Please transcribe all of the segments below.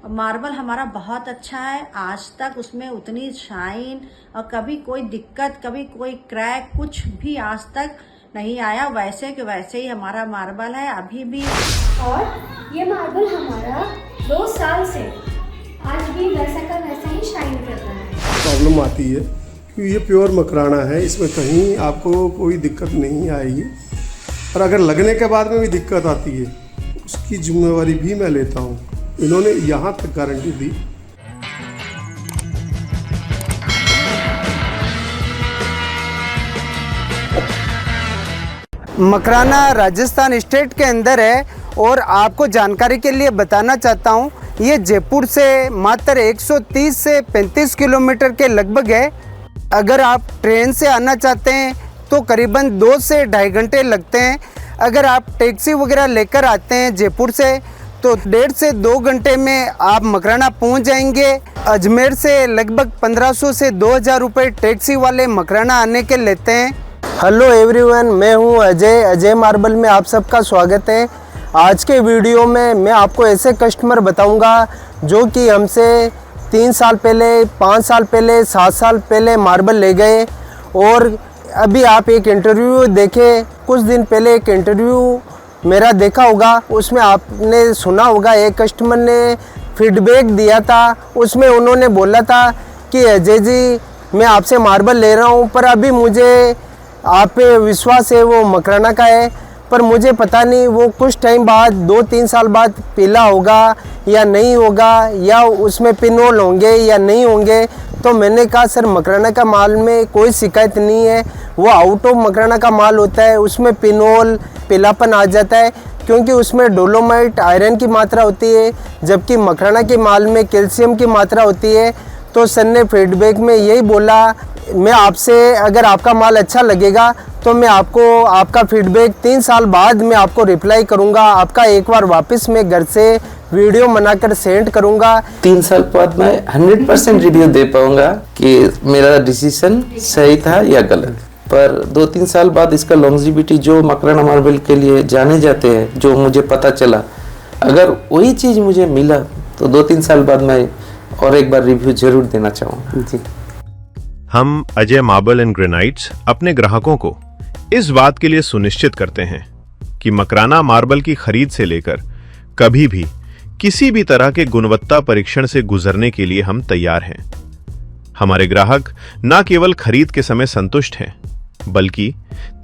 Marble हमारा बहुत अच्छा है। आज तक उसमें उतनी शाइन और कभी कोई दिक्कत, कभी कोई क्रैक, कुछ भी आज तक नहीं आया। वैसे के वैसे ही हमारा मार्बल है अभी भी। और ये मार्बल हमारा 2 साल से आज भी वैसा का वैसा ही शाइन कर रहा है। प्रॉब्लम आती है कि ये प्योर मकराना है, इसमें कहीं आपको कोई दिक्कत नहीं आएगी। और अगर लगने के बाद में भी दिक्कत आती है उसकी जिम्मेवारी भी मैं लेता हूँ। इन्होंने यहाँ तक गारंटी दी। मकराना राजस्थान स्टेट के अंदर है और आपको जानकारी के लिए बताना चाहता हूँ, ये जयपुर से मात्र 130 से 35 किलोमीटर के लगभग है। अगर आप ट्रेन से आना चाहते हैं तो करीबन 2 से 2.5 घंटे लगते हैं। अगर आप टैक्सी वगैरह लेकर आते हैं जयपुर से तो 1.5 से 2 घंटे में आप मकराना पहुंच जाएंगे। अजमेर से लगभग 1500 से 2000 रुपये टैक्सी वाले मकराना आने के लेते हैं। हेलो एवरीवन, मैं हूं अजय मार्बल में आप सबका स्वागत है। आज के वीडियो में मैं आपको ऐसे कस्टमर बताऊंगा जो कि हमसे 3 साल पहले, 5 साल पहले, 7 साल पहले मार्बल ले गए। और अभी आप एक इंटरव्यू देखे, कुछ दिन पहले एक इंटरव्यू मेरा देखा होगा, उसमें आपने सुना होगा एक कस्टमर ने फीडबैक दिया था। उसमें उन्होंने बोला था कि अजय जी मैं आपसे मार्बल ले रहा हूँ, पर अभी मुझे आप पे विश्वास है वो मकराना का है, पर मुझे पता नहीं वो कुछ टाइम बाद 2-3 साल बाद पीला होगा या नहीं होगा, या उसमें पिनहोल होंगे या नहीं होंगे। तो मैंने कहा सर मकराना का माल में कोई शिकायत नहीं है, वो आउट ऑफ मकराना का माल होता है, उसमें पिनहोल पीलापन आ जाता है क्योंकि उसमें डोलोमाइट आयरन की मात्रा होती है, जबकि मकराना के माल में कैल्शियम की मात्रा होती है। तो सर ने फीडबैक में यही बोला, मैं आपसे अगर आपका माल अच्छा लगेगा तो मैं आपको आपका फीडबैक 3 साल बाद मैं आपको रिप्लाई करूंगा। आपका एक बार वापस मैं घर से वीडियो बनाकर सेंड करूंगा। 3 साल बाद मैं 100% रिव्यू दे पाऊंगा कि मेरा डिसीजन सही था या गलत। पर 2-3 साल बाद इसका लॉन्जिविटी जो मकराना मार्बल के लिए जाने जाते हैं, जो मुझे पता चला, अगर वही चीज़ मुझे मिला तो 2-3 साल बाद मैं और एक बार रिव्यू जरूर देना चाहूँगा जी। हम अजय मार्बल एंड ग्रेनाइट्स अपने ग्राहकों को इस बात के लिए सुनिश्चित करते हैं कि मकराना मार्बल की खरीद से लेकर कभी भी किसी भी तरह के गुणवत्ता परीक्षण से गुजरने के लिए हम तैयार हैं। हमारे ग्राहक न केवल खरीद के समय संतुष्ट हैं, बल्कि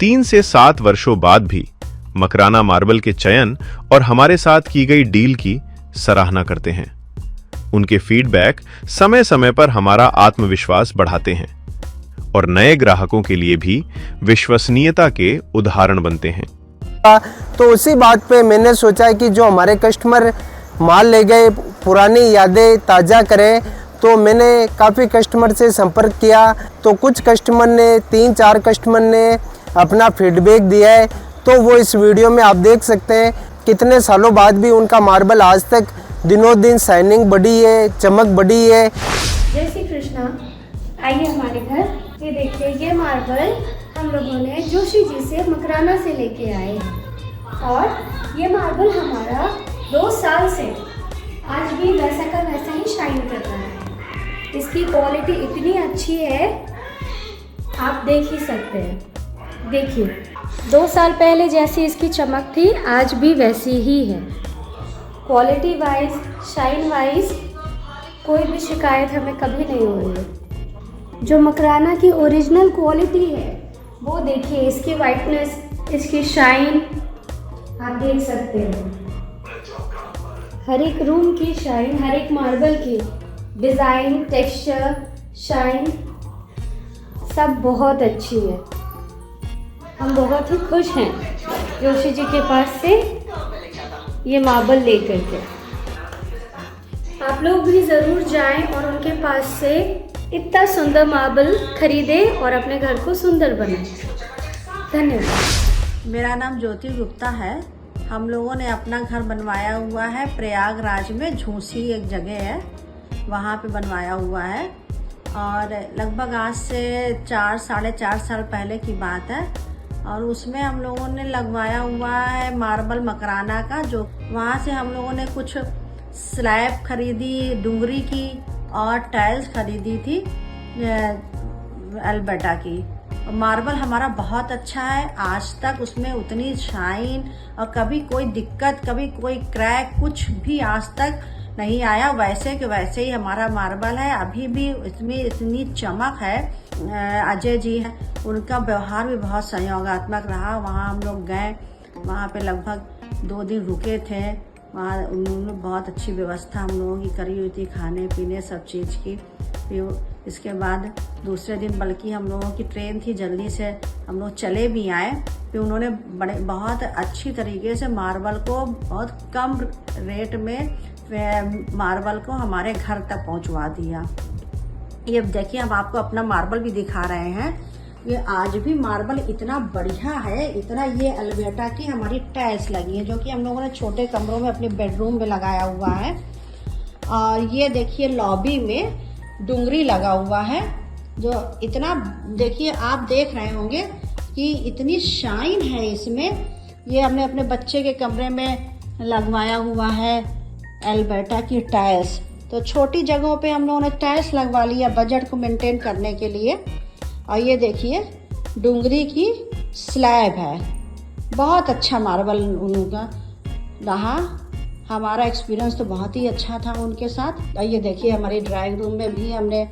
3 से 7 वर्षों बाद भी मकराना मार्बल के चयन और हमारे साथ की गई डील की सराहना करते हैं। उनके फीडबैक समय समय पर हमारा आत्मविश्वास बढ़ाते हैं और नए ग्राहकों के लिए भी विश्वसनीयता के उदाहरण बनते हैं। तो उसी बात पे मैंने सोचा कि जो हमारे कस्टमर माल ले गए पुरानी यादें ताज़ा करें, तो मैंने काफ़ी कस्टमर से संपर्क किया। तो कुछ कस्टमर ने 3-4 कस्टमर ने अपना फीडबैक दिया है, तो वो इस वीडियो में आप देख सकते हैं। कितने सालों बाद भी उनका मार्बल आज तक दिनों दिन शाइनिंग बढ़ी है, चमक बढ़ी है। जय श्री कृष्णा, आइए हमारे घर। ये देखिए, ये मार्बल हम लोगों ने जोशी जी से मकराना से लेके आए हैं और ये मार्बल हमारा 2 साल से आज भी वैसा का वैसा ही शाइन कर रहा है। इसकी क्वालिटी इतनी अच्छी है, आप देख ही सकते हैं। देखिए, 2 साल पहले जैसी इसकी चमक थी आज भी वैसी ही है। क्वालिटी वाइज, शाइन वाइज कोई भी शिकायत हमें कभी नहीं हो रही है। जो मकराना की ओरिजिनल क्वालिटी है वो देखिए, इसकी वाइटनेस, इसकी शाइन आप देख सकते हो। हर एक रूम की शाइन, हर एक मार्बल की डिज़ाइन, टेक्सचर, शाइन सब बहुत अच्छी है। हम बहुत ही खुश हैं जोशी जी के पास से ये मार्बल लेकर के। आप लोग भी ज़रूर जाएं और उनके पास से इतना सुंदर मार्बल खरीदें और अपने घर को सुंदर बनाएं। धन्यवाद। मेरा नाम ज्योति गुप्ता है। हम लोगों ने अपना घर बनवाया हुआ है प्रयागराज में, झूसी एक जगह है, वहाँ पे बनवाया हुआ है। और लगभग आज से 4-4.5 साल पहले की बात है। और उसमें हम लोगों ने लगवाया हुआ है मार्बल मकराना का, जो वहाँ से हम लोगों ने कुछ स्लैब खरीदी डुंगरी की और टाइल्स खरीदी थी एल्बर्टा की। मार्बल हमारा बहुत अच्छा है, आज तक उसमें उतनी शाइन और कभी कोई दिक्कत, कभी कोई क्रैक, कुछ भी आज तक नहीं आया। वैसे के वैसे ही हमारा मार्बल है, अभी भी इसमें इतनी चमक है। अजय जी हैं, उनका व्यवहार भी बहुत सहयोगात्मक रहा। वहाँ हम लोग गए, वहाँ पे लगभग 2 दिन रुके थे। वहाँ उन्होंने बहुत अच्छी व्यवस्था हम लोगों की करी हुई थी, खाने पीने सब चीज़ की। फिर इसके बाद दूसरे दिन बल्कि हम लोगों की ट्रेन थी, जल्दी से हम लोग चले भी आए। फिर उन्होंने बहुत अच्छी तरीके से मार्बल को बहुत कम रेट में मार्बल को हमारे घर तक पहुंचवा दिया। ये देखिए, हम आपको अपना मार्बल भी दिखा रहे हैं। ये आज भी मार्बल इतना बढ़िया है, इतना। ये एल्बर्टा की हमारी टाइल्स लगी है, जो कि हम लोगों ने छोटे कमरों में अपने बेडरूम में लगाया हुआ है। और ये देखिए लॉबी में डुंगरी लगा हुआ है, जो इतना, देखिए आप देख रहे होंगे कि इतनी शाइन है इसमें। ये हमने अपने बच्चे के कमरे में लगवाया हुआ है एल्बर्टा की टाइल्स। तो छोटी जगहों पे हम लोगों ने टाइल्स लगवा लिया बजट को मेंटेन करने के लिए। और ये देखिए डुंगरी की स्लैब है, बहुत अच्छा मार्बल उनका रहा। हमारा एक्सपीरियंस तो बहुत ही अच्छा था उनके साथ। और ये देखिए हमारे ड्राइंग रूम में भी हमने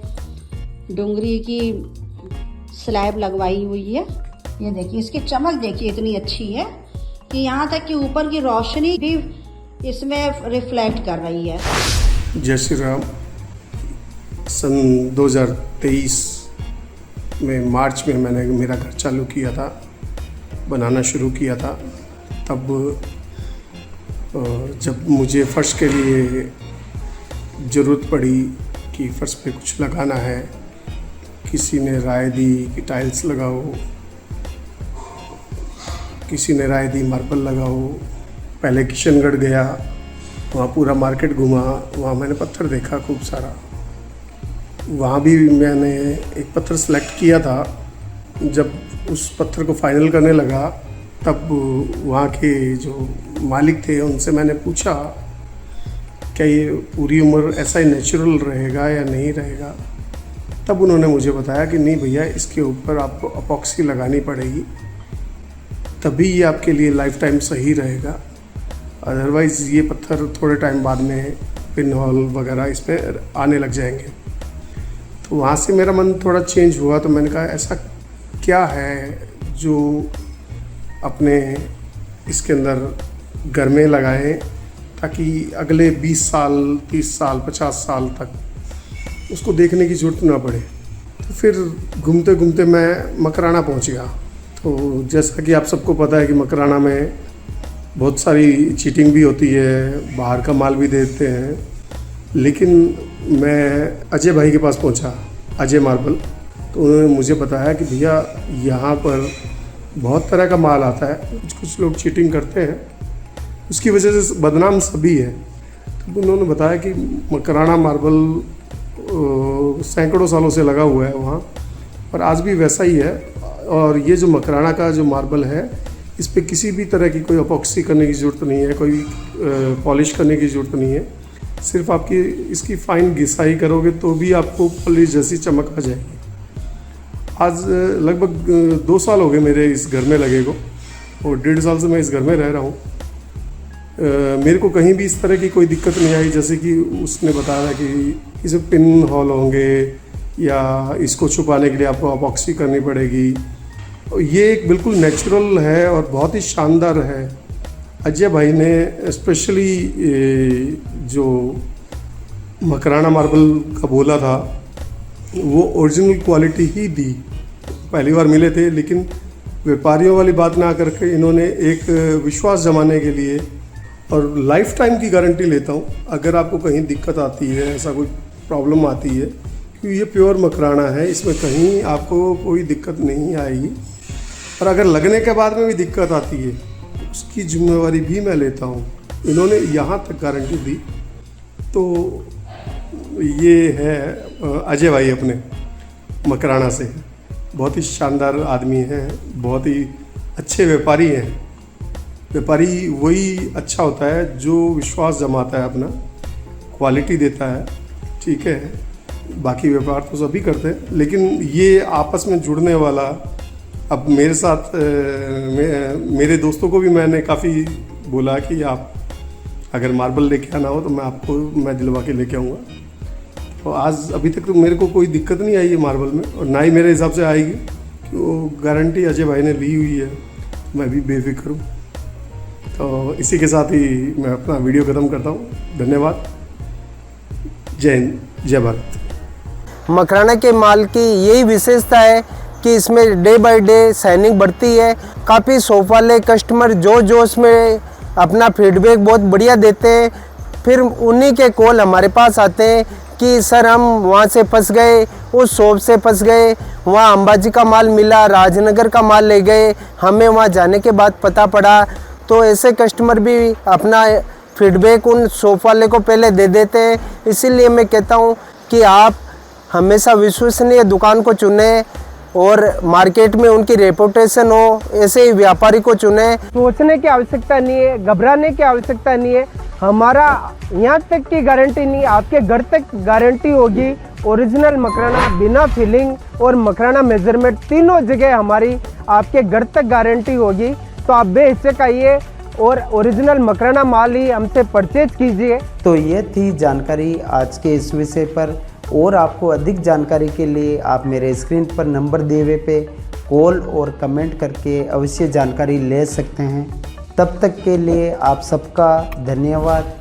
डुंगरी की स्लैब लगवाई हुई है। ये देखिए इसकी चमक देखिए इतनी अच्छी है कि यहाँ तक कि ऊपर की रोशनी भी इसमें रिफ्लेक्ट कर रही है। जय श्री राम। सन 2023 में मार्च में मैंने मेरा घर चालू किया था, बनाना शुरू किया था। तब जब मुझे फ़र्श के लिए ज़रूरत पड़ी कि फ़र्श पे कुछ लगाना है, किसी ने राय दी कि टाइल्स लगाओ, किसी ने राय दी मार्बल लगाओ। पहले किशनगढ़ गया, वहाँ पूरा मार्केट घूमा, वहाँ मैंने पत्थर देखा खूब सारा। वहाँ भी मैंने एक पत्थर सेलेक्ट किया था। जब उस पत्थर को फाइनल करने लगा, तब वहाँ के जो मालिक थे उनसे मैंने पूछा क्या ये पूरी उम्र ऐसा ही नेचुरल रहेगा या नहीं रहेगा। तब उन्होंने मुझे बताया कि नहीं भैया, इसके ऊपर आपको अपॉक्सी लगानी पड़ेगी, तभी ये आपके लिए लाइफ टाइम सही रहेगा। अदरवाइज़ ये पत्थर थोड़े टाइम बाद में पिन होल वगैरह इस पर आने लग जाएंगे। तो वहाँ से मेरा मन थोड़ा चेंज हुआ। तो मैंने कहा ऐसा क्या है जो अपने इसके अंदर घर में लगाएं, ताकि अगले 20 साल 30 साल 50 साल तक उसको देखने की ज़रूरत ना पड़े। तो फिर घूमते घूमते मैं मकराना पहुँच गया। तो जैसा कि आप सबको पता है कि मकराना में बहुत सारी चीटिंग भी होती है, बाहर का माल भी देते हैं। लेकिन मैं अजय भाई के पास पहुंचा, अजय मार्बल। तो उन्होंने मुझे बताया कि भैया यहाँ पर बहुत तरह का माल आता है, कुछ लोग चीटिंग करते हैं, उसकी वजह से बदनाम सभी है। तो उन्होंने बताया कि मकराना मार्बल सैकड़ों सालों से लगा हुआ है वहाँ, और आज भी वैसा ही है। और ये जो मकराना का जो मार्बल है, इस पर किसी भी तरह की कोई अपॉक्सी करने की ज़रूरत नहीं है, कोई पॉलिश करने की ज़रूरत नहीं है। सिर्फ आपकी इसकी फाइन घिसाई करोगे तो भी आपको पॉलिश जैसी चमक आ जाएगी। आज लगभग 2 साल हो गए मेरे इस घर में लगे को, और 1.5 साल से मैं इस घर में रह रहा हूँ। मेरे को कहीं भी इस तरह की कोई दिक्कत नहीं आई, जैसे कि उसने बताया कि इसमें पिन होल होंगे या इसको छुपाने के लिए आपको अपॉक्सी करनी पड़ेगी। ये एक बिल्कुल नेचुरल है और बहुत ही शानदार है। अजय भाई ने स्पेशली जो मकराना मार्बल का बोला था वो ओरिजिनल क्वालिटी ही दी। पहली बार मिले थे, लेकिन व्यापारियों वाली बात ना करके इन्होंने एक विश्वास जमाने के लिए, और लाइफ टाइम की गारंटी लेता हूँ। अगर आपको कहीं दिक्कत आती है, ऐसा कोई प्रॉब्लम आती है, क्योंकि ये प्योर मकराना है, इसमें कहीं आपको कोई दिक्कत नहीं आएगी। और अगर लगने के बाद में भी दिक्कत आती है, उसकी जिम्मेवारी भी मैं लेता हूँ। इन्होंने यहाँ तक गारंटी दी। तो ये है अजय भाई अपने मकराना से, बहुत ही शानदार आदमी हैं, बहुत ही अच्छे व्यापारी हैं। व्यापारी वही अच्छा होता है जो विश्वास जमाता है अपना। क्वालिटी देता है, ठीक है। बाकी व्यापार तो सभी करते हैं, लेकिन ये आपस में जुड़ने वाला, अब मेरे साथ मेरे दोस्तों को भी मैंने काफ़ी बोला कि आप अगर मार्बल लेके आना हो तो मैं दिलवा के लेके आऊँगा। तो आज अभी तक तो मेरे को कोई दिक्कत नहीं आई है मार्बल में, और ना ही मेरे हिसाब से आएगी, कि वो गारंटी अजय भाई ने ली हुई है, मैं भी बेफिक्र हूँ। तो इसी के साथ ही मैं अपना वीडियो ख़त्म करता हूँ। धन्यवाद। जय हिंद, जय भारत। मकराना के माल की यही विशेषता है कि इसमें डे बाय डे शाइनिंग बढ़ती है। काफ़ी शॉप वाले कस्टमर जो इसमें अपना फीडबैक बहुत बढ़िया देते हैं, फिर उन्हीं के कॉल हमारे पास आते हैं कि सर हम वहाँ से फंस गए, उस शॉप से फंस गए, वहाँ अंबाजी का माल मिला, राजनगर का माल ले गए, हमें वहाँ जाने के बाद पता पड़ा। तो ऐसे कस्टमर भी अपना फीडबैक उन शॉप वाले को पहले दे देते हैं। इसीलिए मैं कहता हूँ कि आप हमेशा विश्वसनीय दुकान को चुने और मार्केट में उनकी रेपुटेशन हो, ऐसे ही व्यापारी को चुने। सोचने की आवश्यकता नहीं है, घबराने की आवश्यकता नहीं है। हमारा यहाँ तक की गारंटी नहीं, आपके घर तक गारंटी होगी। ओरिजिनल मकराना बिना फिलिंग और मकराना मेजरमेंट तीनों जगह हमारी आपके घर तक गारंटी होगी। तो आप बेहिचक आइए और ओरिजिनल मकराना माल ही हमसे परचेज कीजिए। तो ये थी जानकारी आज के इस विषय पर, और आपको अधिक जानकारी के लिए आप मेरे स्क्रीन पर नंबर दिए हुए पे कॉल और कमेंट करके अवश्य जानकारी ले सकते हैं। तब तक के लिए आप सबका धन्यवाद।